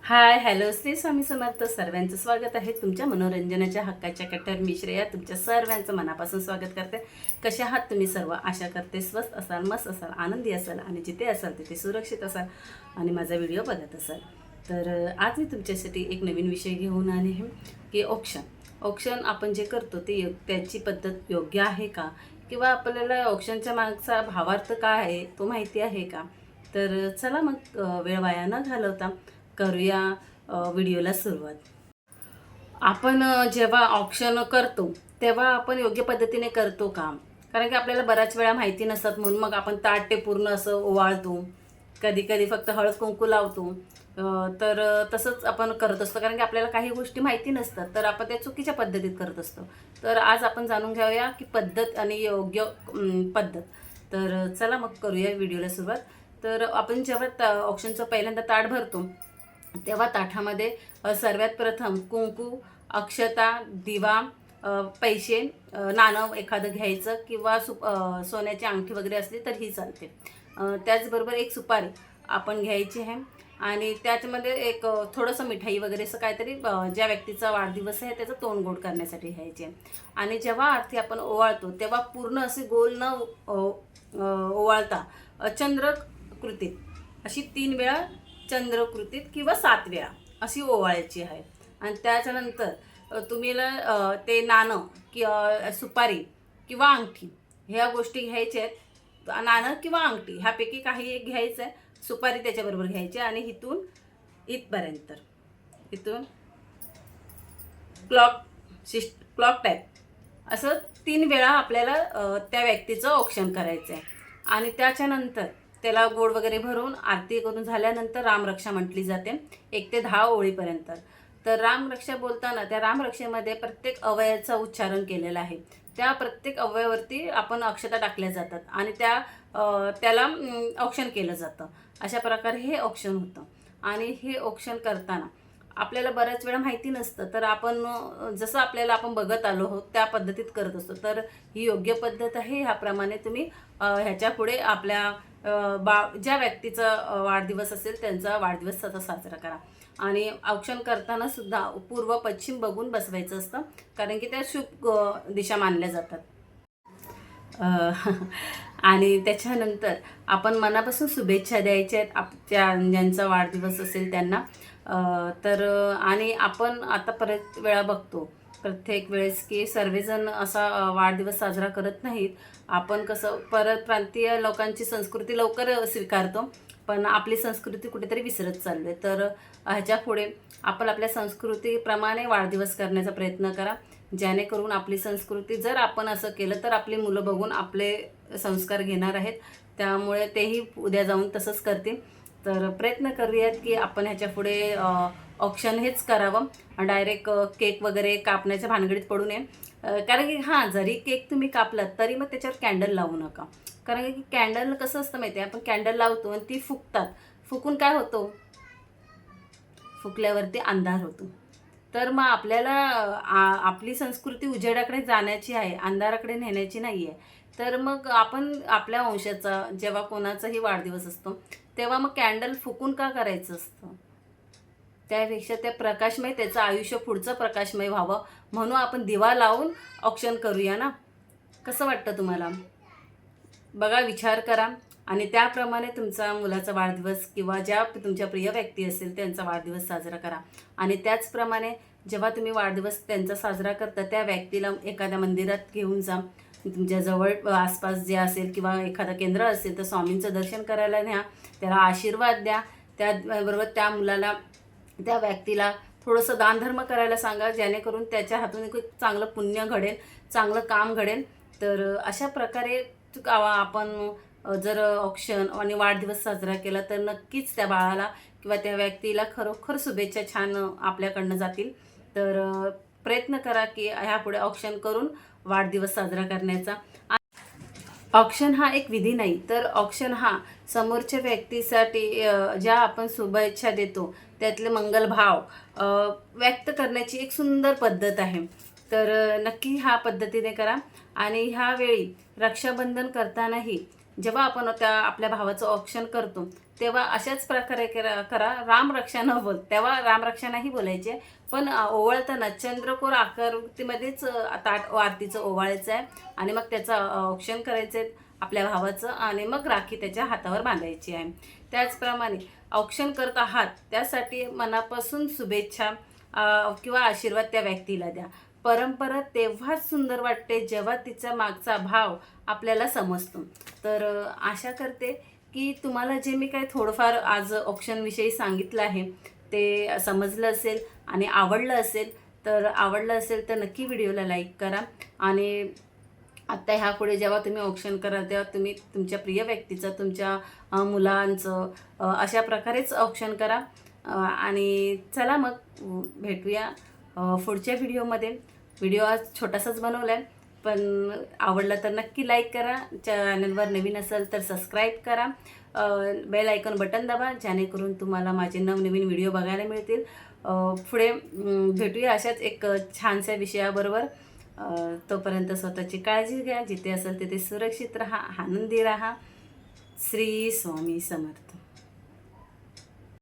Hi hello Shri Swami Samarth. सर्वांचं स्वागत आहे तुमच्या मनोरंजनाच्या हक्काच्या कट्टर. मी श्रेया तुमच्या सर्वांचं मनापासून स्वागत करते. कशा आहात तुम्ही सर्व? आशा करते स्वस्त असाल, मस्त असाल, आनंदी असाल आणि जिथे असाल तिथे सुरक्षित असाल आणि माझा व्हिडिओ बघत असाल. तर आज मी तुमच्यासाठी एक नवीन विषय घेऊन आले आहे की ऑप्शन आपण जे करतो ते त्याची पद्धत योग्य आहे का, किंवा आपल्याला ऑप्शनच्या मागचा भावार्थ काय आहे तो माहिती आहे का? तर चला मग वेळ वाया न घालवता करूया व्हिडिओला सुरुवात. आपण जेव्हा ऑप्शन करतो तेव्हा आपण योग्य पद्धतीने करतो काम. कारण की आपल्याला बऱ्याच वेळा माहिती नसतात, म्हणून मग आपण ताट ते पूर्ण असं ओवाळतो, कधी कधी फक्त हळद कुंकू लावतो. तर तसंच आपण करत असतो, कारण की आपल्याला काही गोष्टी माहिती नसतात, तर आपण त्या चुकीच्या पद्धतीत करत असतो. तर आज आपण जाणून घेऊया की पद्धत आणि योग्य पद्धत. तर चला मग करूया व्हिडिओला सुरुवात. तर आपण जेव्हा ऑप्शनचं पहिल्यांदा ताट भरतो तेव्हा ताठामध्ये सर्वात प्रथम कुंकू, अक्षता, दिवा, पैसे, नाणं एखादं घ्यायचं, किंवा सोन्याची अंगठी वगैरे असली तर ही चालते. त्याचबरोबर एक सुपारी आपण घ्यायची आहे आणि त्याच्यामध्ये एक थोडंसं मिठाई वगैरे असं काहीतरी ज्या व्यक्तीचा वाढदिवस आहे त्याचं तोंड गोड करण्यासाठी घ्यायचे आहे. आणि जेव्हा आरती आपण ओवाळतो तेव्हा पूर्ण असे गोल न ओवाळता चंद्रकृतीत अशी 3 वेळा चंद्रकृतीत किंवा 7 वेळा अशी ओवाळायची आहे. आणि त्याच्यानंतर तुम्ही ते नाणं सुपारी किंवा अंगठी ह्या गोष्टी घ्यायच्या आहेत. नाणं किंवा अंगठी ह्यापैकी काही एक घ्यायचं आहे. सुपारी त्याच्याबरोबर घ्यायची आणि इथपर्यंत इथून क्लॉक टाईप असं 3 वेळा आपल्याला त्या व्यक्तीचं औक्षण करायचं आहे. आणि त्याच्यानंतर त्याला गोड वगैरे भरून आरती करून झाल्यानंतर रामरक्षा म्हटली जाते 1 ते 10 ओळीपर्यंत. तर रामरक्षा बोलताना त्या रामरक्षेमध्ये प्रत्येक अवयवाचा उच्चारण केलेला आहे. त्या प्रत्येक अवयवावरती आपण अक्षता टाकल्या जातात आणि त्याला औक्षण केलं जातं. अशा प्रकारे हे औक्षण होतं. आणि हे औक्षण करताना आपल्याला बऱ्याच वेळा माहिती नसतं, तर आपण जसं आपण बघत आलो आहोत त्या पद्धतीत करत असतो. तर ही योग्य पद्धत आहे. ह्याप्रमाणे तुम्ही ह्याच्या पुढे आपल्या ज्या व्यक्तीचा वाढदिवस असेल त्यांचा वाढदिवस साजरा करा. आणि औक्षण करताना सुद्धा पूर्व पश्चिम बघून बसवायचं असतं, कारण की त्या शुभ दिशा मानल्या जातात. आणि त्याच्यानंतर आपण मनापासून शुभेच्छा द्यायच्या आहेत ज्यांचा वाढदिवस असेल त्यांना. आणि आपण आता परत वेळा बघतो प्रत्येक वेळेस की सर्वजण असा वाढदिवस साजरा करत नाहीत. आपण कसं परप्रांतीय लोकांची संस्कृती लवकर स्वीकारतो, पण आपली संस्कृती कुठेतरी विसरत चालली आहे. तर ह्याच्या पुढे आपण आपल्या संस्कृतीप्रमाणे वाढदिवस करण्याचा प्रयत्न करा, जेणेकरून आपली संस्कृती, जर आपण असं केलं तर आपली मुलं बघून आपले संस्कार घेणार आहेत, त्यामुळे तेही उद्या जाऊन तसंच करतील. तर प्रयत्न करूयात की आपण ह्याच्या पुढे ऑप्शन हेच करावं. डायरेक्ट केक वगैरे कापण्याच्या भानगडीत पडू नये. कारण की जरी केक तुम्ही कापलात तरी मग त्याच्यावर कॅन्डल लावू नका. कारण की कॅन्डल कसं असतं माहिती आहे, आपण कॅन्डल लावतो आणि ती फुकतात. फुकून काय होतं, फुकल्यावरती अंधार होतो. तर मग आपल्याला आपली संस्कृती उजेडाकडे जाण्याची आहे, अंधाराकडे नेण्याची नाही आहे. तर मग आपण आपल्या वंशाचा जेव्हा कोणाचाही वाढदिवस असतो तेव्हा मग कॅन्डल फुकून का करायचं असतं? त्यापेक्षा त्या प्रकाशमय त्याचं आयुष्य पुढचं प्रकाशमय व्हावं म्हणून आपण दिवा लावून औक्षण करूया ना. कसं वाटतं तुम्हाला? बघा, विचार करा आणि त्याप्रमाणे तुमचा मुलाचा वाढदिवस किंवा ज्या तुमच्या प्रिय व्यक्ती असेल त्यांचा वाढदिवस साजरा करा. आणि त्याचप्रमाणे जेव्हा तुम्ही वाढदिवस त्यांचा साजरा करता त्या व्यक्तीला एखाद्या मंदिरात घेऊन जा, तुमच्या जवळ आसपास जे असेल किंवा एखादं केंद्र असेल तर स्वामींचं दर्शन करायला न्या, त्याला आशीर्वाद द्या. त्याबरोबर त्या मुलाला, त्या व्यक्तीला थोडंसं दानधर्म करायला सांगा, जेणेकरून त्याच्या हातून एक चांगलं पुण्य घडेल, चांगलं काम घडेल. तर अशा प्रकारे आपण जर औक्षण आणि वाढदिवस साजरा केला तर नक्कीच त्या बाळाला किंवा त्या व्यक्तीला खरोखर शुभेच्छा छान आपल्याकडनं जातील. तर प्रयत्न करा की ह्यापुढे औक्षण करून वाढदिवस साजरा करण्याचा. औक्षण हा एक विधी नाही, तर औक्षण हा समोरच्या व्यक्तीसाठी ज्या आपण शुभेच्छा देतो त्यातले मंगलभाव व्यक्त करण्याची एक सुंदर पद्धत आहे. तर नक्की ह्या पद्धतीने करा. आणि ह्यावेळी रक्षाबंधन करतानाही जेव्हा आपण आपल्या भावाचं औक्षण करतो तेव्हा अशाच प्रकारे करा. रामरक्षा न बोल, तेव्हा रामरक्षा नाही बोलायचे, पण ओवाळताना चंद्रकोर आकृतीमध्येच ताट आरतीचं ओवाळायचं आहे आणि मग त्याचं औक्षण करायचं आहे आपल्या भावाचं आणि मग राखी त्याच्या हातावर बांधायची आहे. त्याचप्रमाणे औक्षण करत आहात त्यासाठी मनापासून शुभेच्छा किंवा आशीर्वाद त्या व्यक्तीला द्या. परंपरा तेव्हाच सुंदर वाटते जेव्हा तिचा मागचा भाव आपल्याला समजतो. तर आशा करते की तुम्हाला जे मी काही थोडंफार आज ऑप्शनविषयी सांगितलं आहे ते समजलं असेल आणि आवडलं असेल तर नक्की व्हिडिओला लाईक करा. आणि आत्ता ह्यापुढे जेव्हा तुम्ही ऑप्शन कराल तेव्हा तुम्ही तुमच्या प्रिय व्यक्तीचं, तुमच्या मुलांचं अशा प्रकारेच ऑप्शन करा. आणि चला मग भेटूया पुढच्या व्हिडिओमध्ये. व्हिडिओ आज छोटासाच बनवला आहे, पण आवडला तर नक्की लाईक करा. चॅनलवर नवीन असेल तर सबस्क्राईब करा. बेल आयकॉन बटन दाबा जेणेकरून तुम्हाला माझे नवनवीन व्हिडिओ बघायला मिळतील. पुढे भेटूया अशाच एक छानशा विषयाबरोबर. तोपर्यंत स्वतःची काळजी घ्या. जिथे असेल तिथे सुरक्षित राहा, आनंदी राहा. श्री स्वामी समर्थ.